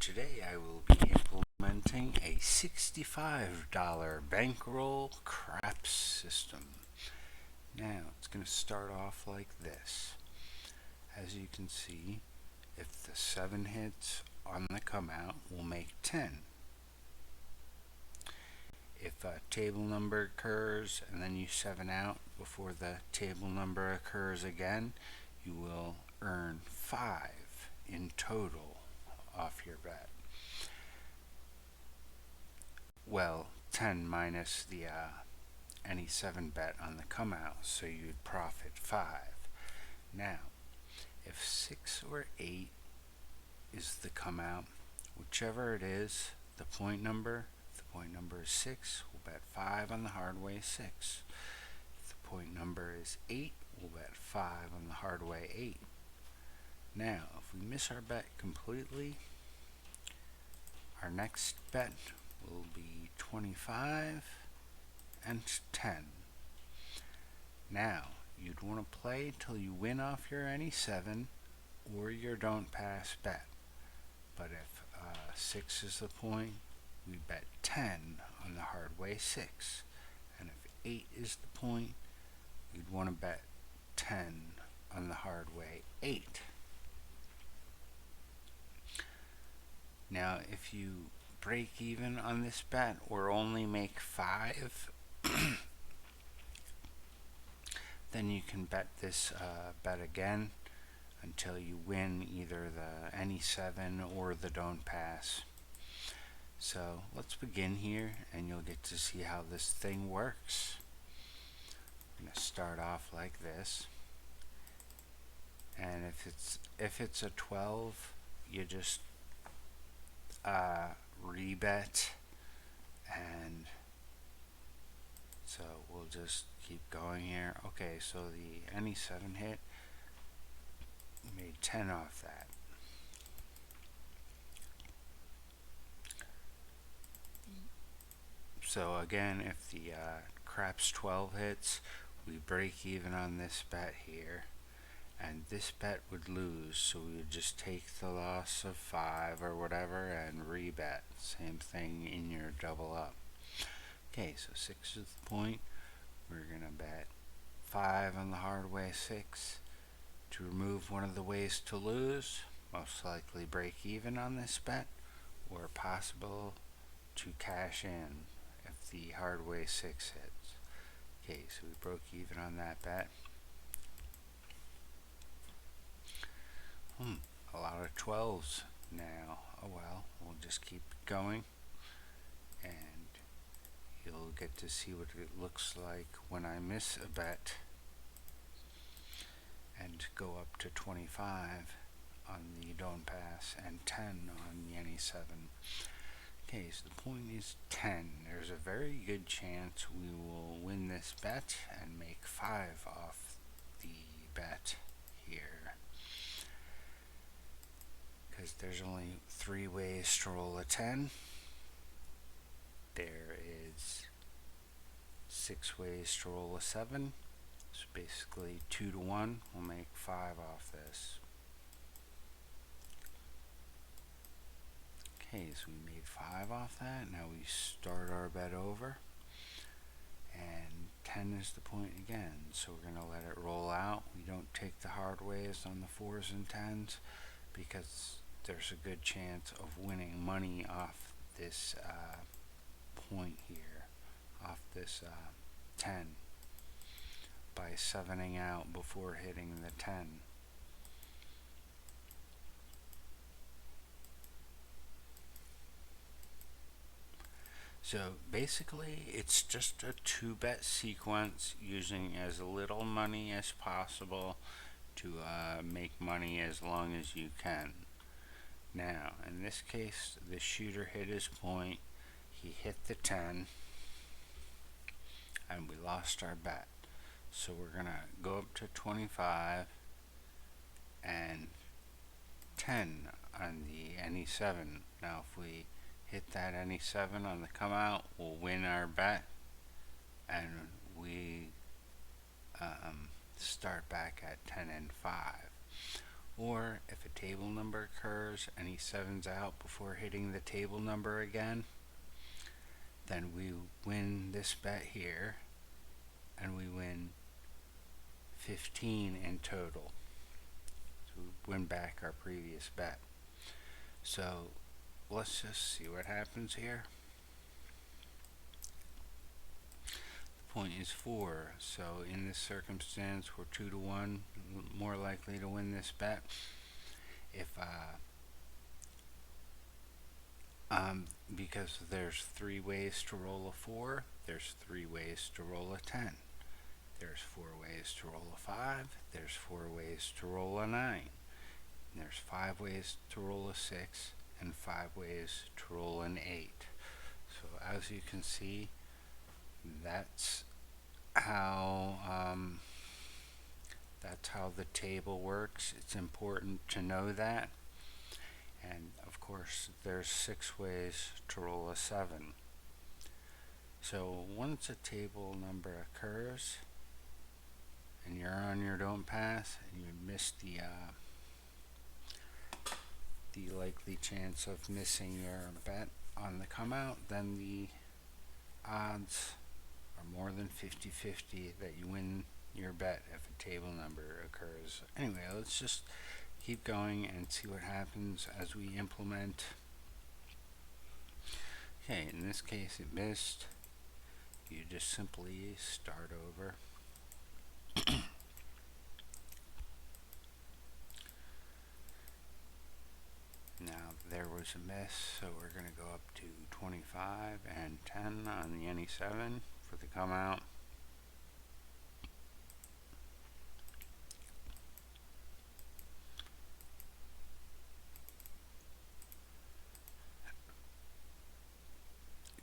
Today I will be implementing a $65 bankroll craps system. Now it's going to start off like this. As you can see, if the 7 hits on the come out, we'll make 10. If a table number occurs and then you 7 out before the table number occurs again, you will earn 5 in total off your bet. Well, 10 minus the any 7 bet on the come out, so you'd profit 5. Now, if 6 or 8 is the come out, whichever it is, the point number, if the point number is 6, we'll bet 5 on the hard way 6. If the point number is 8, we'll bet 5 on the hard way 8. Now, if we miss our bet completely, our next bet will be 25 and 10. Now, you'd want to play till you win off your any 7 or your don't pass bet. But if 6 is the point, we bet 10 on the hard way 6. And if 8 is the point, you'd want to bet 10 on the hard way 8. Now, if you break even on this bet or only make 5, then you can bet this bet again until you win either the any 7 or the don't pass. So let's begin here and you'll get to see how this thing works. I'm going to start off like this, and if it's a 12, you just rebet, and so we'll just keep going here. Okay, so the any 7 hit, we made 10 off that. So again, if the craps 12 hits, we break even on this bet here, and this bet would lose, so we would just take the loss of 5 or whatever and rebet. Same thing in your double up. Okay, so 6 is the point. We're going to bet 5 on the hard way 6 to remove one of the ways to lose, most likely break even on this bet, or possible to cash in if the hard way 6 hits. Okay, so we broke even on that bet. A lot of 12s now. Oh well, we'll just keep going and you'll get to see what it looks like when I miss a bet and go up to 25 on the don't pass and 10 on the any 7. Okay, so the point is 10. There's a very good chance we will win this bet and make 5 off the bet here, because there's only 3 ways to roll a 10. There is 6 ways to roll a 7. So basically 2 to 1 will make 5 off this. Okay, so we made 5 off that. Now we start our bet over, and 10 is the point again. So we're going to let it roll out. We don't take the hard ways on the 4s and 10s because there's a good chance of winning money off this point here, off this 10, by 7ing out before hitting the 10. So basically it's just a 2-bet sequence using as little money as possible to make money as long as you can. Now, in this case, the shooter hit his point, he hit the 10, and we lost our bet. So we're going to go up to 25 and 10 on the any 7. Now, if we hit that any 7 on the come out, we'll win our bet, and we start back at 10 and 5. Or if a table number occurs, any sevens out before hitting the table number again, then we win this bet here, and we win 15 in total. So we win back our previous bet. So let's just see what happens here. The point is 4, so in this circumstance we're 2 to 1 more likely to win this bet. If because there's 3 ways to roll a 4, there's 3 ways to roll a 10. There's 4 ways to roll a 5, there's 4 ways to roll a 9. And there's 5 ways to roll a 6, and 5 ways to roll an 8. So as you can see, that's how the table works. It's important to know that. And of course, there's 6 ways to roll a 7. So once a table number occurs and you're on your don't pass and you miss the likely chance of missing your bet on the come out, then the odds are more than 50-50 that you win your bet if a table number occurs. Anyway, let's just keep going and see what happens as we implement. Okay, in this case it missed. You just simply start over. Now there was a miss, so we're going to go up to 25 and 10 on the any7 for the come out.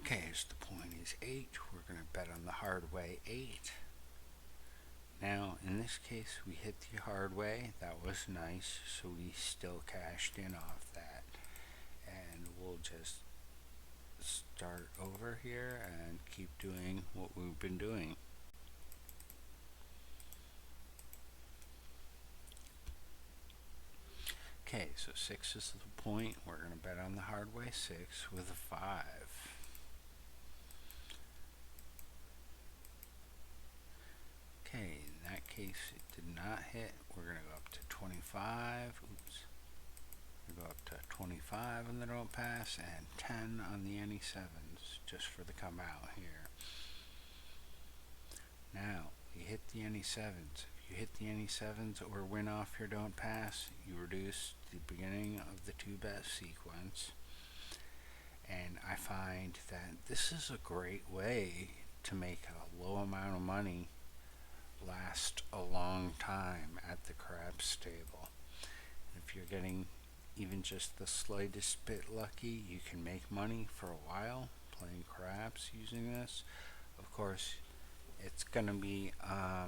Okay, so the point is 8. We're going to bet on the hard way 8. Now, in this case, we hit the hard way. That was nice, so we still cashed in off that. And we'll just start over here and keep doing what we've been doing. Okay, so 6 is the point. We're going to bet on the hard way 6 with a 5. Okay, in that case it did not hit. We're going to go up to 25. Oops. We'll go up to 25 on the don't pass and 10 on the any7s just for the come out here. Now, you hit the any7s. If you hit the any7s or win off your don't pass, you reduce the beginning of the 2-bet sequence. And I find that this is a great way to make a low amount of money last a long time at the craps table. If you're getting even just the slightest bit lucky, you can make money for a while playing craps using this. Of course, it's going to be a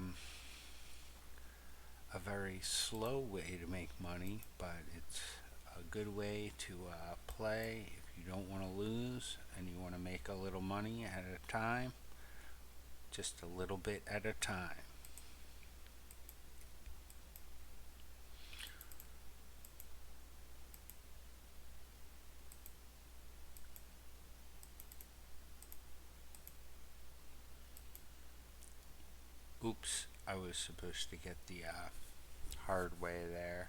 very slow way to make money, but it's a good way to play if you don't want to lose and you want to make a little money at a time, just a little bit at a time. Oops, I was supposed to get the hard way there.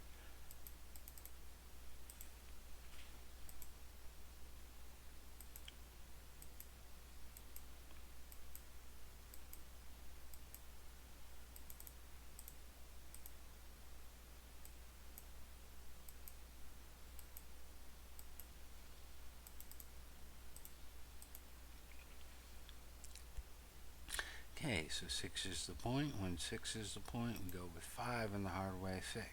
Okay, so 6 is the point. When 6 is the point, we go with 5 on the hard way 6.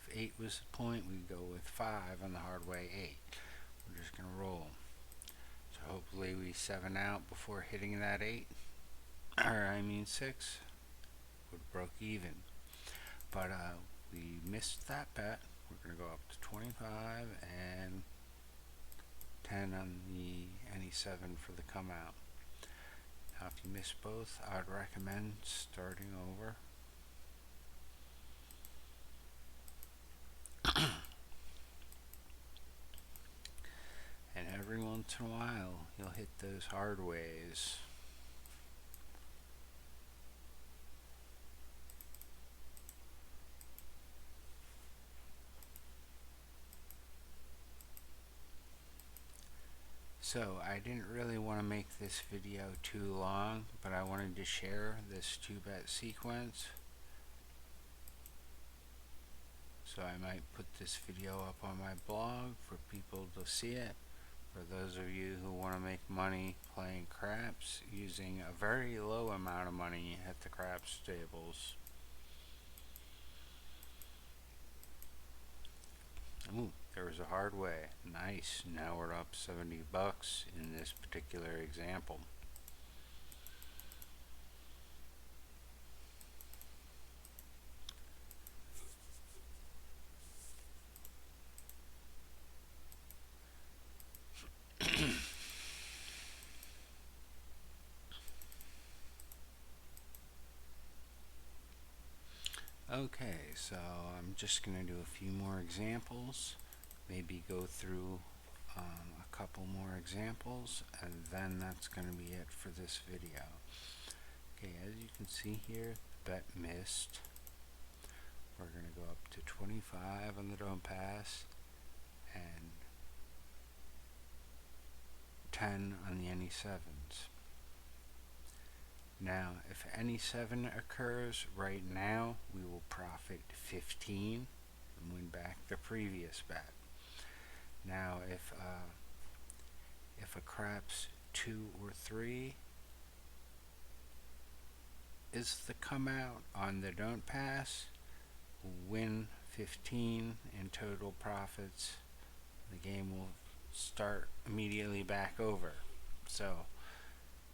If 8 was the point, we go with 5 on the hard way 8. We're just going to roll. So hopefully we 7 out before hitting that 8. Or I mean 6. Would have broke even. But we missed that bet. We're going to go up to 25 and 10 on the any7 for the come out. Now if you miss both, I'd recommend starting over. every once in a while you'll hit those hard ways. So I didn't really want to make this video too long, but I wanted to share this 2-bet sequence. So I might put this video up on my blog for people to see it. For those of you who want to make money playing craps using a very low amount of money at the craps tables. Ooh, there was a hard way. Nice. Now we're up $70 in this particular example. Okay, so I'm just going to do a few more examples, maybe go through a couple more examples, and then that's going to be it for this video. Okay, as you can see here, the bet missed. We're going to go up to 25 on the don't pass and 10 on the any sevens. Now, if any 7 occurs right now, we will profit 15 and win back the previous bet. Now, if a craps 2 or 3 is the come out on the don't pass, we'll win 15 in total profits. The game will start immediately back over. So,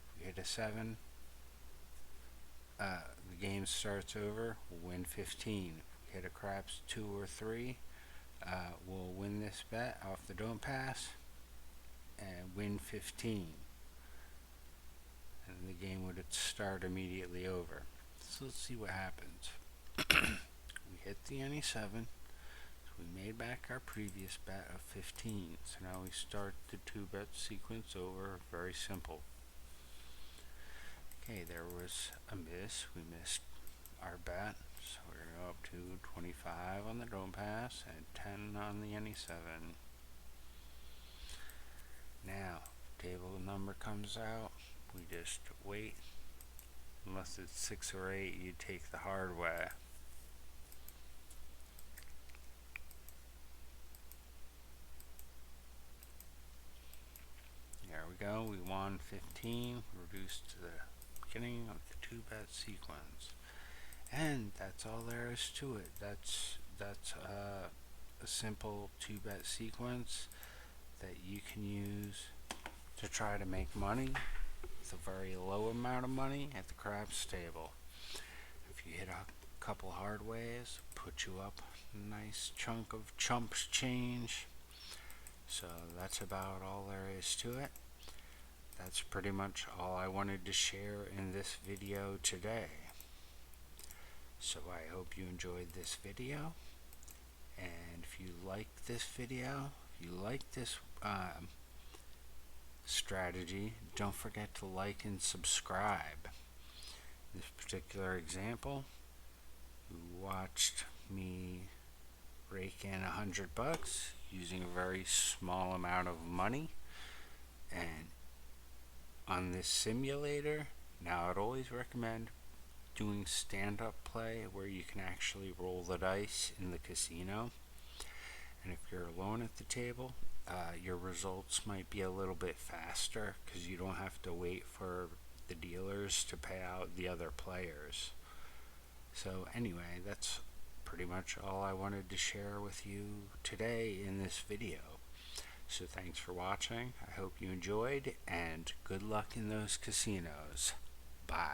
if we hit a 7, the game starts over, we'll win 15. If we hit a craps 2 or 3, we'll win this bet off the don't pass and win 15. And the game would start immediately over. So let's see what happens. We hit the any 7, so we made back our previous bet of 15. So now we start the 2-bet sequence over. Very simple. Okay, there was a miss. We missed our bet, so we're going to go up to 25 on the don't pass and 10 on the any 7. Now, table number comes out, we just wait. Unless it's 6 or 8, you take the hard way. There we go, we won 15, reduced to the beginning of the 2-bet sequence. And that's all there is to it. That's a simple 2-bet sequence that you can use to try to make money with a very low amount of money at the craps table. If you hit a couple hard ways, put you up a nice chunk of chumps change. So that's about all there is to it. That's pretty much all I wanted to share in this video today. So I hope you enjoyed this video, and if you like this video, if you like this strategy, don't forget to like and subscribe. In this particular example, you watched me rake in $100 using a very small amount of money, and on this simulator, now I'd always recommend doing stand-up play where you can actually roll the dice in the casino. And if you're alone at the table, your results might be a little bit faster because you don't have to wait for the dealers to pay out the other players. So anyway, that's pretty much all I wanted to share with you today in this video. So thanks for watching. I hope you enjoyed, and good luck in those casinos.